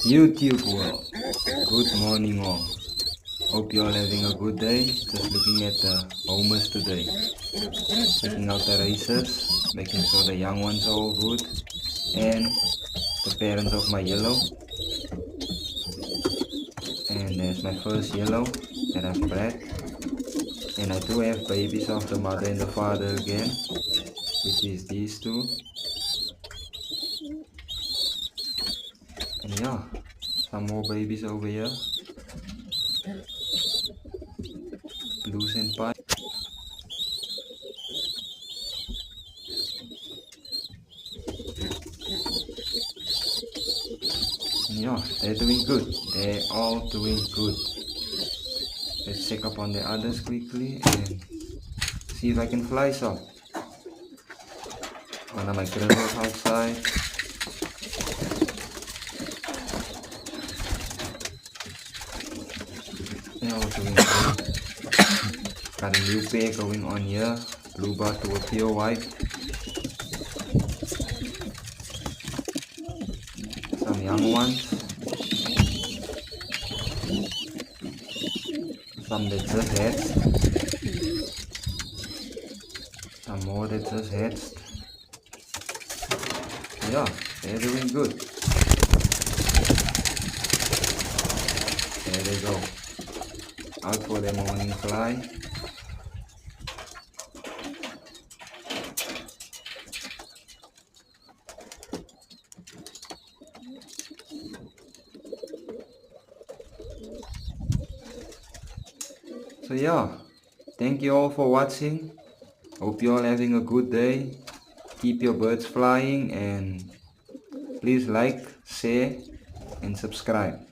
YouTube world, good morning all. Hope you all having a good day. Just looking at the homers today. Checking out the racers, making sure the young ones are all good. And the parents of my yellow. And there's my first yellow that I've bred. And I do have babies of the mother and the father again, which is these two. And yeah, some more babies over here. Blues and pies. And yeah, they're doing good. They're all doing good. Let's check up on the others quickly and see if I can fly some. One of my grills outside. They're all doing good. Got a new pair going on here. Blue bar to a pure white. Some young ones. Some that just hatched. Some more that just hatched. Yeah, they're doing good. There they go. Out for the morning fly. So yeah, thank you all for watching. Hope you all having a good day. Keep your birds flying and please like, share and subscribe.